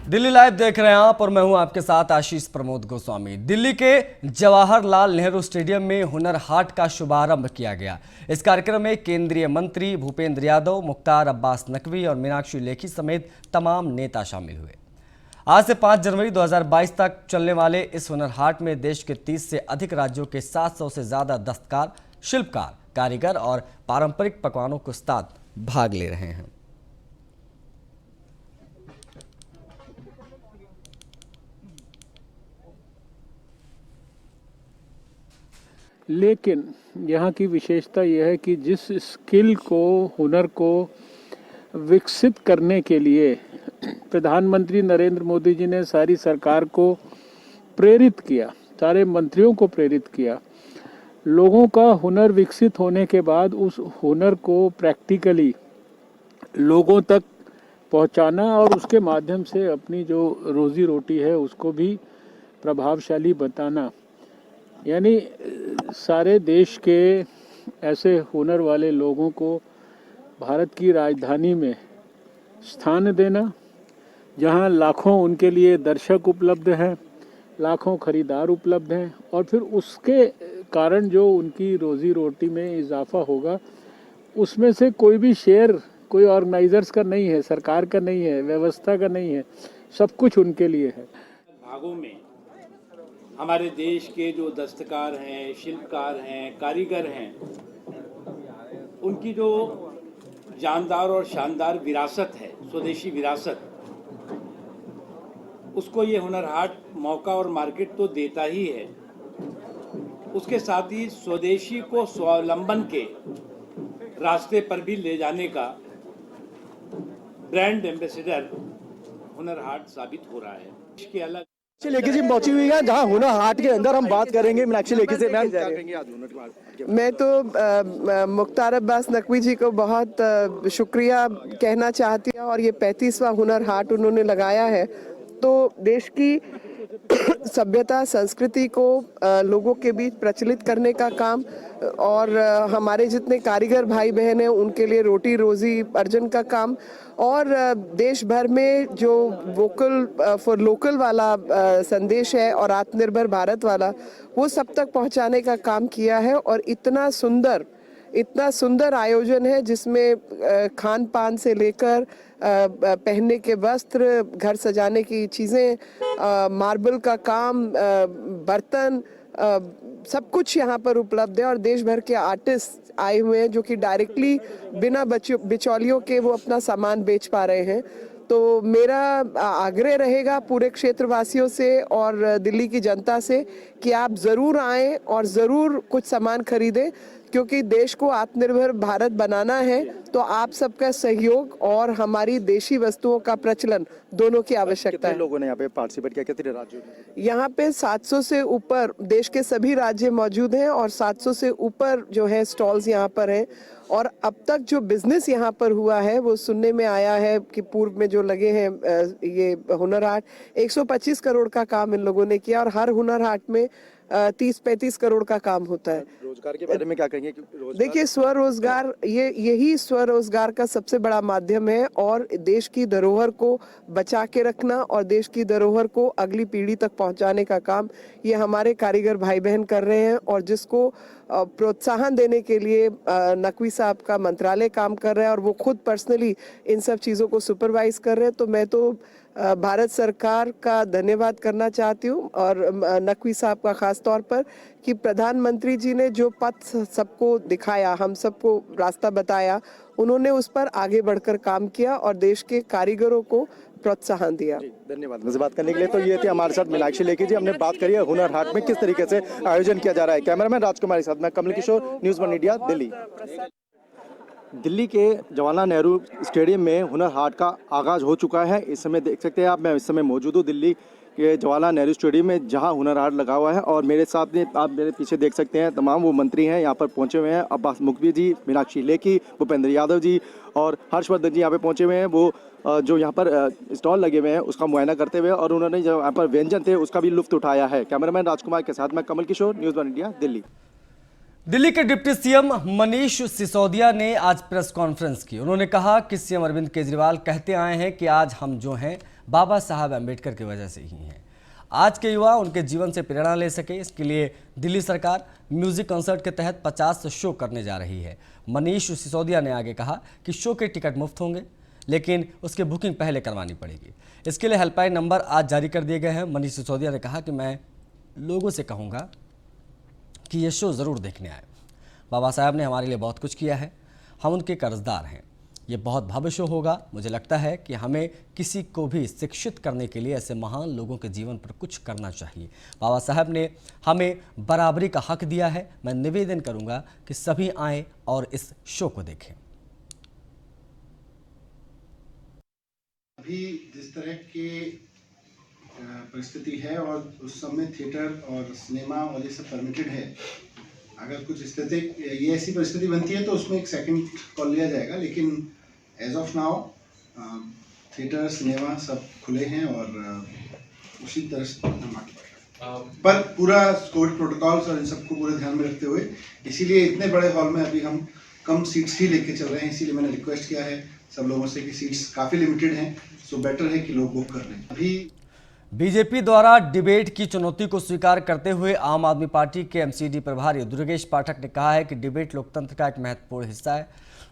Delhi live देख रहे हैं आप और मैं हूं आपके साथ आशीष प्रमोद गोस्वामी। दिल्ली के जवाहरलाल नेहरू स्टेडियम में हुनर हाट का शुभारंभ किया गया। इस कार्यक्रम में केंद्रीय मंत्री भूपेंद्र यादव, मुख्तार अब्बास नकवी और मीनाक्षी लेखी समेत तमाम नेता शामिल हुए। आज से 5 जनवरी 2022 तक चलने वाले इस हुनर हाट में देश के 30 से अधिक राज्यों के 700 से ज्यादा दस्तकार, शिल्पकार, कारीगर और पारंपरिक पकवानों के उस्ताद भाग ले रहे हैं। लेकिन यहाँ की विशेषता यह है कि जिस स्किल को, हुनर को विकसित करने के लिए प्रधानमंत्री नरेंद्र मोदी जी ने सारी सरकार को प्रेरित किया, सारे मंत्रियों को प्रेरित किया। लोगों का हुनर विकसित होने के बाद उस हुनर को प्रैक्टिकली लोगों तक पहुंचाना और उसके माध्यम से अपनी जो रोजी रोटी है उसको भी प्रभावशाली बताना, यानी सारे देश के ऐसे हुनर वाले लोगों को भारत की राजधानी में स्थान देना, जहां लाखों उनके लिए दर्शक उपलब्ध हैं, लाखों खरीदार उपलब्ध हैं और फिर उसके कारण जो उनकी रोजी रोटी में इजाफा होगा, उसमें से कोई भी शेयर कोई ऑर्गेनाइजर्स का नहीं है, सरकार का नहीं है, व्यवस्था का नहीं है, सब कुछ उनके लिए है। भागों में हमारे देश के जो दस्तकार हैं, शिल्पकार हैं, कारीगर हैं, उनकी जो जानदार और शानदार विरासत है, स्वदेशी विरासत, उसको ये हुनर हाट मौका और मार्केट तो देता ही है, उसके साथ ही स्वदेशी को स्वावलंबन के रास्ते पर भी ले जाने का ब्रांड एम्बेसडर हुनर हाट साबित हो रहा है। इसके अलग लेखी जी पहुंची हुई है, जहां हुनर हाट के अंदर हम बात करेंगे मीनाक्षी लेखी से। मैम, मैं तो मुख्तार अब्बास नकवी जी को बहुत शुक्रिया कहना चाहती हूँ। और ये 35वां हुनर हाट उन्होंने लगाया है, तो देश की सभ्यता, संस्कृति को लोगों के बीच प्रचलित करने का काम और हमारे जितने कारीगर भाई बहन हैं उनके लिए रोटी रोजी अर्जन का काम और देश भर में जो वोकल फॉर लोकल वाला संदेश है और आत्मनिर्भर भारत वाला, वो सब तक पहुंचाने का काम किया है। और इतना सुंदर आयोजन है जिसमें खान पान से लेकर पहनने के वस्त्र, घर सजाने की चीज़ें, मार्बल का काम, बर्तन, सब कुछ यहाँ पर उपलब्ध है। और देश भर के आर्टिस्ट आए हुए हैं जो कि डायरेक्टली बिना बिचौलियों के वो अपना सामान बेच पा रहे हैं। तो मेरा आग्रह रहेगा पूरे क्षेत्रवासियों से और दिल्ली की जनता से कि आप ज़रूर आएं और ज़रूर कुछ सामान खरीदें, क्योंकि देश को आत्मनिर्भर भारत बनाना है तो आप सबका सहयोग और हमारी देशी वस्तुओं का प्रचलन दोनों की आवश्यकता है। लोगों ने यहाँ पे पार्टिसिपेट किया, कितने राज्यों में? यहाँ पे 700 से ऊपर देश के सभी राज्य मौजूद हैं और 700 से ऊपर जो है स्टॉल्स यहाँ पर हैं। और अब तक जो बिजनेस यहाँ पर हुआ है वो सुनने में आया है कि पूर्व में जो लगे हैं ये हुनर हाट, 125 करोड़ का काम इन लोगों ने किया और हर हुनर हाट में 30-35 करोड़ का काम होता है। रोजगार के बारे में क्या कहेंगे? देखिए, स्वरोजगार, यही स्वरोजगार का सबसे बड़ा माध्यम है और देश की धरोहर को बचा के रखना और देश की धरोहर को अगली पीढ़ी तक पहुंचाने का काम ये हमारे कारीगर भाई बहन कर रहे हैं। और जिसको प्रोत्साहन देने के लिए नकवी साहब का मंत्रालय काम कर रहा है और वो खुद पर्सनली इन सब चीज़ों को सुपरवाइज कर रहे हैं। तो मैं तो भारत सरकार का धन्यवाद करना चाहती हूँ और नकवी साहब का खास तौर पर कि प्रधानमंत्री जी ने जो पथ सबको दिखाया, हम सबको रास्ता बताया, उन्होंने उस पर आगे बढ़कर काम किया और देश के कारीगरों को प्रोत्साहन दिया। धन्यवाद मुझसे बात करने के लिए। तो ये थे हमारे साथ मीनाक्षी लेखी जी। हमने बात करी है हुनर हाट में किस तरीके से आयोजन किया जा रहा है। कैमरामैन राजकुमार के साथ मैं कमल किशोर, न्यूज़ 1 इंडिया, दिल्ली। दिल्ली के जवाहरलाल नेहरू स्टेडियम में हुनर हाट का आगाज़ हो चुका है। इस समय देख सकते हैं आप, मैं इस समय मौजूद हूँ दिल्ली के जवाहरलाल नेहरू स्टेडियम में, जहां हुनर हाट लगा हुआ है। और मेरे साथ में आप मेरे पीछे देख सकते हैं तमाम वो मंत्री हैं यहाँ पर पहुँचे हुए हैं। अब्बास नकवी जी, मीनाक्षी लेखी, भूपेंद्र यादव जी और हर्षवर्धन जी यहाँ पे पहुँचे हुए हैं। वो जो यहाँ पर स्टॉल लगे हुए हैं उसका मुआयना करते हुए और उन्होंने जो यहाँ पर व्यंजन थे उसका भी लुत्फ उठाया है। कैमरामैन राजकुमार के साथ मैं कमल किशोर, न्यूज़ 1 इंडिया, दिल्ली। दिल्ली के डिप्टी सीएम मनीष सिसोदिया ने आज प्रेस कॉन्फ्रेंस की। उन्होंने कहा कि सीएम अरविंद केजरीवाल कहते आए हैं कि आज हम जो हैं बाबा साहब अम्बेडकर की वजह से ही है। आज के युवा उनके जीवन से प्रेरणा ले सके, इसके लिए दिल्ली सरकार म्यूजिक कंसर्ट के तहत 50 शो करने जा रही है। मनीष सिसोदिया ने आगे कहा कि शो के टिकट मुफ्त होंगे, लेकिन उसकी बुकिंग पहले करवानी पड़ेगी। इसके लिए हेल्पलाइन नंबर आज जारी कर दिए गए हैं। मनीष सिसोदिया ने कहा कि मैं लोगों से कहूँगा कि ये शो ज़रूर देखने आए। बाबा साहब ने हमारे लिए बहुत कुछ किया है, हम उनके कर्जदार हैं। ये बहुत भव्य शो होगा। मुझे लगता है कि हमें किसी को भी शिक्षित करने के लिए ऐसे महान लोगों के जीवन पर कुछ करना चाहिए। बाबा साहब ने हमें बराबरी का हक दिया है। मैं निवेदन करूंगा कि सभी आएं और इस शो को देखें। अभी जिस तरह की परिस्थिति है और उस समय थिएटर और सिनेमा और ये सब परमिटेड है, अगर कुछ स्थिति ये ऐसी परिस्थिति बनती है तो उसमें एक सेकंड कॉल लिया जाएगा, लेकिन as of now theatre cinema सब खुले हैं और उसी तरह से हम आगे बढ़ रहे हैं। पर पूरा कोविड प्रोटोकॉल्स और इन सबको पूरे ध्यान में रखते हुए, इसीलिए इतने बड़े हॉल में अभी हम कम सीट्स ही लेके चल रहे हैं। इसीलिए मैंने रिक्वेस्ट किया है सब लोगों से कि सीट्स काफ़ी लिमिटेड हैं, सो बेटर है कि लोग बुक कर लें। अभी बीजेपी द्वारा डिबेट की चुनौती को स्वीकार करते हुए आम आदमी पार्टी के एमसीडी प्रभारी दुर्गेश पाठक ने कहा है कि डिबेट लोकतंत्र का एक महत्वपूर्ण हिस्सा है।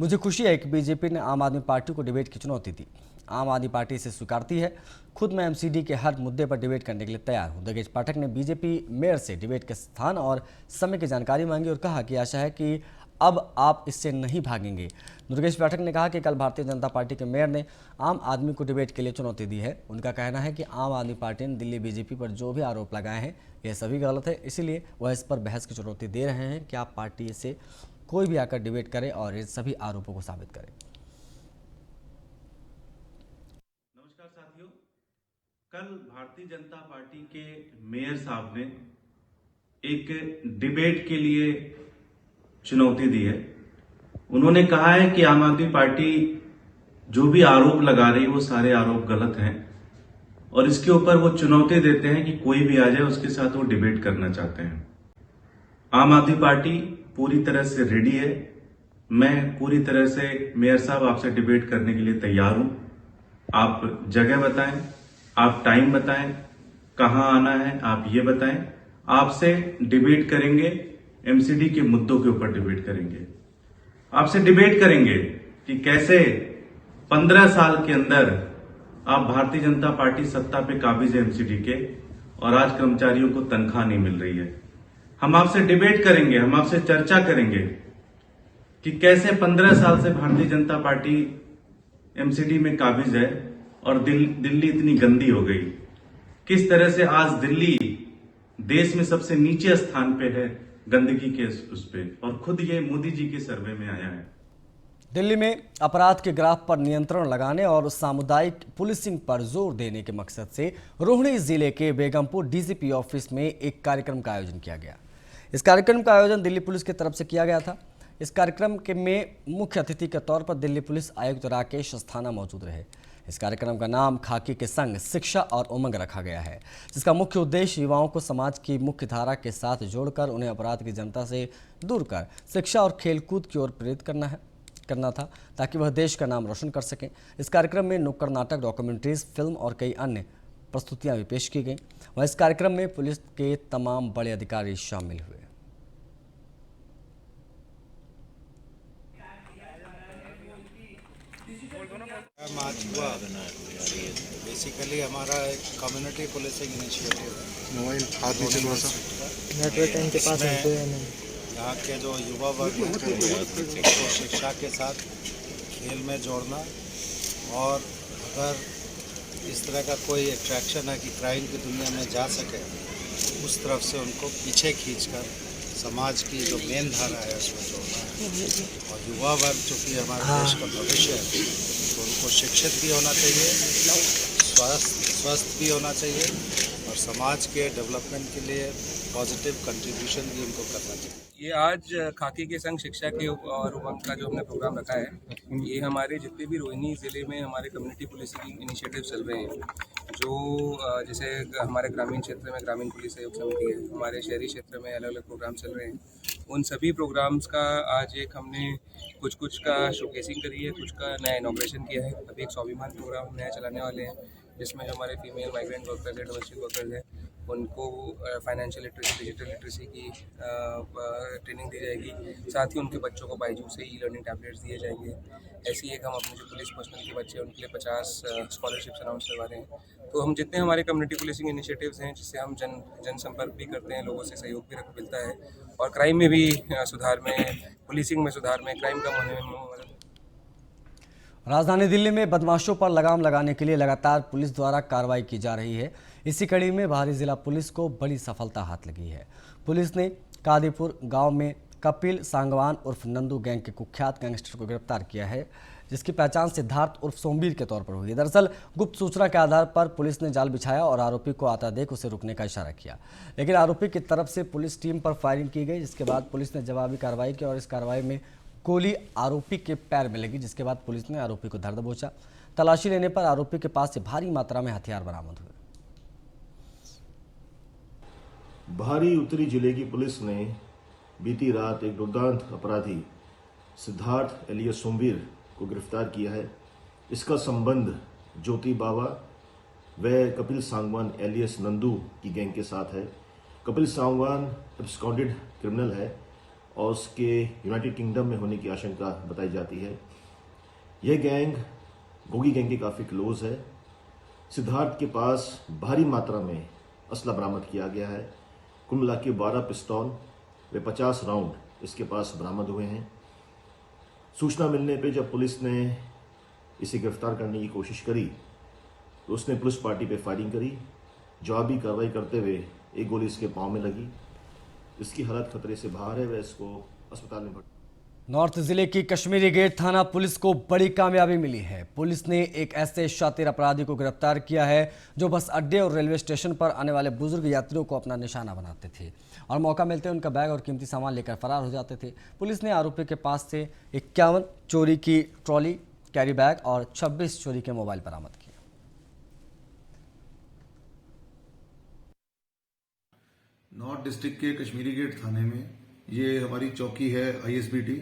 मुझे खुशी है कि बीजेपी ने आम आदमी पार्टी को डिबेट की चुनौती दी। आम आदमी पार्टी इसे स्वीकारती है। खुद मैं एमसीडी के हर मुद्दे पर डिबेट करने के लिए तैयार हूं। दुर्गेश पाठक ने बीजेपी मेयर से डिबेट के स्थान और समय की जानकारी मांगी और कहा कि आशा है कि अब आप इससे नहीं भागेंगे। दुर्गेश पाठक ने कहा कि कल भारतीय जनता पार्टी के मेयर ने आम आदमी को डिबेट के लिए चुनौती दी है। उनका कहना है कि आम आदमी पार्टी ने दिल्ली बीजेपी पर जो भी आरोप लगाए हैं ये सभी गलत है, इसलिए वह इस पर बहस की चुनौती दे रहे हैं कि आप पार्टी से कोई भी आकर डिबेट करे और इन सभी आरोपों को साबित करे। नमस्कार साथियों, कल भारतीय जनता पार्टी के मेयर साहब ने एक डिबेट के लिए चुनौती दी है। उन्होंने कहा है कि आम आदमी पार्टी जो भी आरोप लगा रही है वो सारे आरोप गलत हैं और इसके ऊपर वो चुनौती देते हैं कि कोई भी आ जाए उसके साथ वो डिबेट करना चाहते हैं। आम आदमी पार्टी पूरी तरह से रेडी है। मैं पूरी तरह से मेयर साहब आपसे डिबेट करने के लिए तैयार हूं। आप जगह बताएं, आप टाइम बताएं, कहां आना है आप ये बताएं। आपसे डिबेट करेंगे, एमसीडी के मुद्दों के ऊपर डिबेट करेंगे। आपसे डिबेट करेंगे कि कैसे 15 साल के अंदर आप भारतीय जनता पार्टी सत्ता पे काबिज है एमसीडी के और आज कर्मचारियों को तनख्वाह नहीं मिल रही है। हम आपसे डिबेट करेंगे, हम आपसे चर्चा करेंगे कि कैसे 15 साल से भारतीय जनता पार्टी एमसीडी में काबिज है और दिल्ली इतनी गंदी हो गई। किस तरह से आज दिल्ली देश में सबसे नीचे स्थान पे है गंदगी के उस पे, और खुद ये मोदी जी के सर्वे में आया है। दिल्ली में अपराध के ग्राफ पर नियंत्रण लगाने और सामुदायिक पुलिसिंग पर जोर देने के मकसद से रोहिणी जिले के बेगमपुर डीसीपी ऑफिस में एक कार्यक्रम का आयोजन किया गया। इस कार्यक्रम का आयोजन दिल्ली पुलिस की तरफ से किया गया था। इस कार्यक्रम के में मुख्य अतिथि के तौर पर दिल्ली पुलिस आयुक्त राकेश अस्थाना मौजूद रहे। इस कार्यक्रम का नाम खाकी के संग शिक्षा और उमंग रखा गया है, जिसका मुख्य उद्देश्य युवाओं को समाज की मुख्य धारा के साथ जोड़कर उन्हें अपराध की जनता से दूर कर शिक्षा और खेलकूद की ओर प्रेरित करना था, ताकि वह देश का नाम रोशन कर सकें। इस कार्यक्रम में नुक्कड़ नाटक, डॉक्यूमेंट्रीज, फिल्म और कई अन्य प्रस्तुतियां भी पेश की गईं। वह इस कार्यक्रम में पुलिस के तमाम बड़े अधिकारी शामिल हुए। मार्च हुआ बेसिकली हमारा एक कम्युनिटी पुलिसिंग इनिशिएटिव है। मोबाइल हाथ नीचे थोड़ा सा नेटवर्क के पास यहाँ के जो युवा वर्ग को शिक्षा के साथ खेल में जोड़ना, और अगर इस तरह का कोई अट्रैक्शन है कि क्राइम की दुनिया में जा सके, उस तरफ से उनको पीछे खींचकर समाज की जो मेन धारा है उसमें जोड़ना है। और युवा वर्ग चूँकि हमारे देश का भविष्य है, तो उनको शिक्षित भी होना चाहिए, स्वस्थ भी होना चाहिए, और समाज के डेवलपमेंट के लिए पॉजिटिव कंट्रीब्यूशन भी उनको करना चाहिए। ये आज खाकी के संग शिक्षा के और उमंग का जो हमने प्रोग्राम रखा है, ये हमारे जितने भी रोहिणी ज़िले में हमारे कम्युनिटी पुलिसिंग इनिशिएटिव चल रहे हैं, जो जैसे हमारे ग्रामीण क्षेत्र में ग्रामीण पुलिस सहयोग समिति है, हमारे शहरी क्षेत्र में अलग अलग प्रोग्राम चल रहे हैं। उन सभी प्रोग्राम्स का आज एक हमने कुछ का शोकेसिंग करी है, कुछ का नया इनॉग्रेशन किया है। अभी एक स्वाभिमान प्रोग्राम नया चलाने वाले हैं, जिसमें जो हमारे फीमेल माइग्रेंट वर्कर्स है, डोमेस्टिक वर्कर्स हैं, उनको फाइनेंशियल लिटरेसी, डिजिटल लिटरेसी की ट्रेनिंग दी जाएगी। साथ ही उनके बच्चों को बायजूस से ई-लर्निंग टैबलेट्स दिए जाएंगे। ऐसे ही एक हम अपने जो पुलिस पर्सनल के बच्चे हैं उनके लिए 50 स्कॉलरशिप्स अनाउंस करवा रहे हैं। तो हम जितने हमारे कम्युनिटी पुलिसिंग इनिशिएटिव्स हैं, जिससे हम जनसंपर्क भी करते हैं, लोगों से सहयोग भी मिलता है और क्राइम में भी सुधार में, पुलिसिंग में सुधार में, क्राइम कम होने में मदद। राजधानी दिल्ली में बदमाशों पर लगाम लगाने के लिए लगातार पुलिस द्वारा कार्रवाई की जा रही है। इसी कड़ी में बाहरी जिला पुलिस को बड़ी सफलता हाथ लगी है। पुलिस ने कादीपुर गांव में कपिल सांगवान उर्फ नंदू गैंग के कुख्यात गैंगस्टर को गिरफ्तार किया है, जिसकी पहचान सिद्धार्थ उर्फ सोमवीर के तौर पर हुई। दरअसल गुप्त सूचना के आधार पर पुलिस ने जाल बिछाया और आरोपी को आता देख उसे रुकने का इशारा किया, लेकिन आरोपी की तरफ से पुलिस टीम पर फायरिंग की गई, जिसके बाद पुलिस ने जवाबी कार्रवाई की और इस कार्रवाई में गोली आरोपी के पैर में लगी, जिसके बाद पुलिस ने आरोपी को धर दबोचा। तलाशी लेने पर आरोपी के पास से भारी मात्रा में हथियार बरामद हुए। भारी उत्तरी जिले की पुलिस ने बीती रात एक दुर्दांत अपराधी सिद्धार्थ एलियस सोमवीर को गिरफ्तार किया है। इसका संबंध ज्योति बाबा व कपिल सांगवान एलियस नंदू की गैंग के साथ है। कपिल सांगवान एब्सकॉन्डेड क्रिमिनल है और उसके यूनाइटेड किंगडम में होने की आशंका बताई जाती है। यह गैंग गोगी गैंग के काफ़ी क्लोज है। सिद्धार्थ के पास भारी मात्रा में असला बरामद किया गया है। कुल मिला के 12 पिस्तौल व 50 राउंड इसके पास बरामद हुए हैं। सूचना मिलने पे जब पुलिस ने इसे गिरफ्तार करने की कोशिश करी तो उसने पुलिस पार्टी पे फायरिंग करी। जवाबी कार्रवाई करते हुए एक गोली इसके पाँव में लगी। इसकी हालत खतरे से बाहर है, वह इसको अस्पताल में भर्ती। नॉर्थ जिले की कश्मीरी गेट थाना पुलिस को बड़ी कामयाबी मिली है। पुलिस ने एक ऐसे शातिर अपराधी को गिरफ्तार किया है जो बस अड्डे और रेलवे स्टेशन पर आने वाले बुजुर्ग यात्रियों को अपना निशाना बनाते थे और मौका मिलते उनका बैग और कीमती सामान लेकर फरार हो जाते थे। पुलिस ने आरोपी के पास से 51 चोरी की ट्रॉली, कैरी बैग और 26 चोरी के मोबाइल बरामद किए। नॉर्थ डिस्ट्रिक्ट के कश्मीरी गेट थाने में ये हमारी चौकी है ISBT।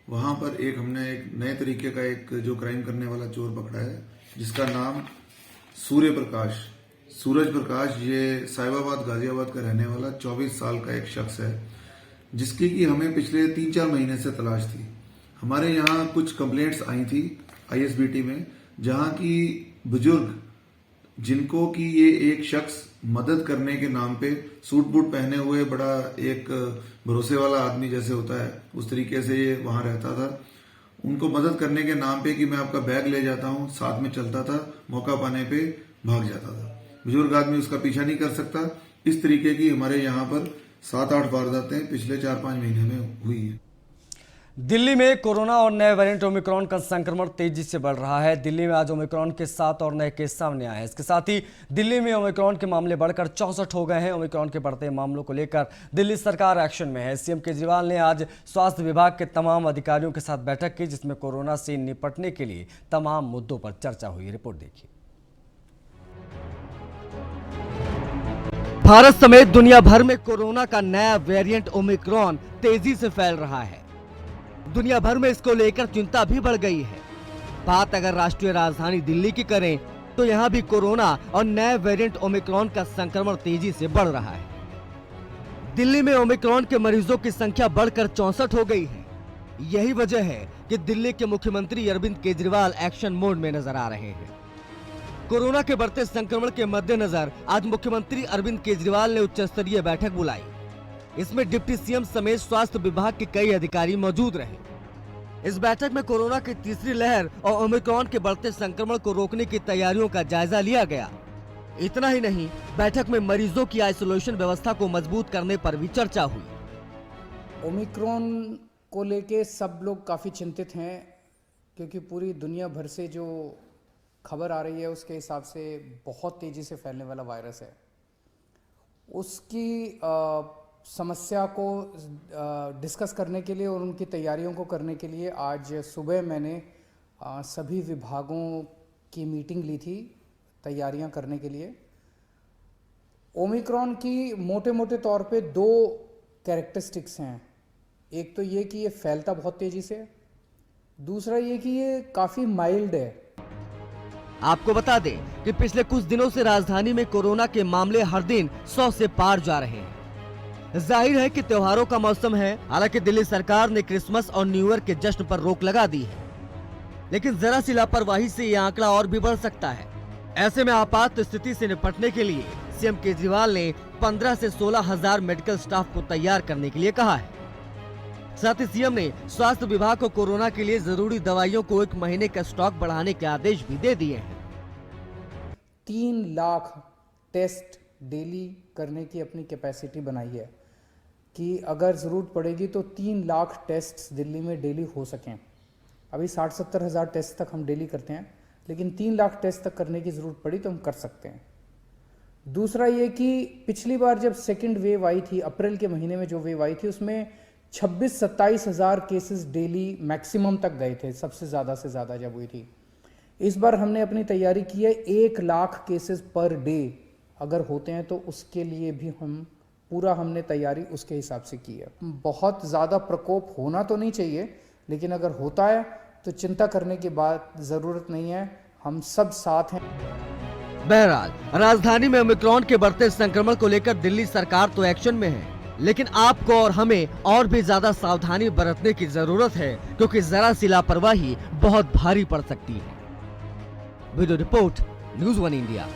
वहां पर हमने एक नए तरीके का एक जो क्राइम करने वाला चोर पकड़ा है, जिसका नाम सूरज प्रकाश। ये साहिबाबाद गाजियाबाद का रहने वाला 24 साल का एक शख्स है, जिसकी कि हमें पिछले 3-4 महीने से तलाश थी। हमारे यहाँ कुछ कंप्लेंट्स आई थी ISBT में, जहां की बुजुर्ग जिनको कि ये एक शख्स मदद करने के नाम पे सूट बूट पहने हुए, बड़ा एक भरोसे वाला आदमी जैसे होता है उस तरीके से ये वहां रहता था। उनको मदद करने के नाम पे कि मैं आपका बैग ले जाता हूं, साथ में चलता था, मौका पाने पे भाग जाता था। बुजुर्ग आदमी उसका पीछा नहीं कर सकता। इस तरीके की हमारे यहाँ पर 7-8 वारदातें पिछले 4-5 महीने में हुई है। दिल्ली में कोरोना और नए वेरिएंट ओमिक्रॉन का संक्रमण तेजी से बढ़ रहा है। दिल्ली में आज ओमिक्रॉन के 7 और नए केस सामने आए हैं। इसके साथ ही दिल्ली में ओमिक्रॉन के मामले बढ़कर 64 हो गए हैं। ओमिक्रॉन के बढ़ते मामलों को लेकर दिल्ली सरकार एक्शन में है। सीएम केजरीवाल ने आज स्वास्थ्य विभाग के तमाम अधिकारियों के साथ बैठक की, जिसमें कोरोना से निपटने के लिए तमाम मुद्दों पर चर्चा हुई। रिपोर्ट देखिए। भारत समेत दुनिया भर में कोरोना का नया वेरिएंट ओमिक्रॉन तेजी से फैल रहा है। दुनिया भर में इसको लेकर चिंता भी बढ़ गई है। बात अगर राष्ट्रीय राजधानी दिल्ली की करें तो यहां भी कोरोना और नए वेरिएंट ओमिक्रॉन का संक्रमण तेजी से बढ़ रहा है। दिल्ली में ओमिक्रॉन के मरीजों की संख्या बढ़कर 64 हो गई है। यही वजह है कि दिल्ली के मुख्यमंत्री अरविंद केजरीवाल एक्शन मोड में नजर आ रहे हैं। कोरोना के बढ़ते संक्रमण के मद्देनजर आज मुख्यमंत्री अरविंद केजरीवाल ने उच्च स्तरीय बैठक बुलाई। इसमें डिप्टी सीएम समेत स्वास्थ्य विभाग के कई अधिकारी मौजूद रहे। इस बैठक में कोरोना की तीसरी लहर और ओमिक्रॉन के बढ़ते संक्रमण को रोकने की तैयारियों का जायजा लिया गया। इतना ही नहीं, बैठक में मरीजों की आइसोलेशन व्यवस्था को मजबूत करने पर भी चर्चा हुई। ओमिक्रॉन को लेके सब लोग काफ़ी चिंतित हैं, क्योंकि पूरी दुनिया भर से जो खबर आ रही है उसके हिसाब से बहुत तेज़ी से फैलने वाला वायरस है। उसकी समस्या को डिस्कस करने के लिए और उनकी तैयारियों को करने के लिए आज सुबह मैंने सभी विभागों की मीटिंग ली थी तैयारियां करने के लिए। ओमिक्रॉन की मोटे मोटे तौर पे 2 कैरेक्टरिस्टिक्स हैं। एक तो ये कि ये फैलता बहुत तेज़ी से, दूसरा ये कि ये काफ़ी माइल्ड है। आपको बता दें कि पिछले कुछ दिनों से राजधानी में कोरोना के मामले हर दिन 100 से पार जा रहे हैं। जाहिर है कि त्योहारों का मौसम है। हालांकि दिल्ली सरकार ने क्रिसमस और न्यू ईयर के जश्न पर रोक लगा दी है, लेकिन जरा सी लापरवाही से ये आंकड़ा और भी बढ़ सकता है। ऐसे में आपात स्थिति से निपटने के लिए सीएम केजरीवाल ने 15 से 16 हजार मेडिकल स्टाफ को तैयार करने के लिए कहा है। साथ ही सीएम ने स्वास्थ्य विभाग को कोरोना के लिए जरूरी दवाइयों को 1 महीने का स्टॉक बढ़ाने के आदेश भी दे दिए हैं। 3 लाख टेस्ट डेली करने की अपनी कैपेसिटी बनाई है कि अगर ज़रूरत पड़ेगी तो 3 लाख टेस्ट दिल्ली में डेली हो सकें। अभी 60-70 हज़ार टेस्ट तक हम डेली करते हैं, लेकिन 3 लाख टेस्ट तक करने की ज़रूरत पड़ी तो हम कर सकते हैं। दूसरा ये कि पिछली बार जब सेकेंड वेव आई थी, अप्रैल के महीने में जो वेव आई थी, उसमें 26-27 हज़ार केसेस डेली मैक्सिमम तक गए थे, सबसे ज़्यादा से ज़्यादा जब हुई थी। इस बार हमने अपनी तैयारी की है 1 लाख केसेस पर डे अगर होते हैं तो उसके लिए भी हमने तैयारी उसके हिसाब से की है। बहुत ज़्यादा प्रकोप होना तो नहीं चाहिए, लेकिन अगर होता है तो चिंता करने की बात ज़रूरत नहीं है, हम सब साथ हैं। बहरहाल राजधानी में ओमिक्रॉन के बढ़ते संक्रमण को लेकर दिल्ली सरकार तो एक्शन में है, लेकिन आपको और हमें और भी ज्यादा सावधानी बरतने की जरूरत है, क्योंकि जरा सी लापरवाही बहुत भारी पड़ सकती है। Video report, news 1 India.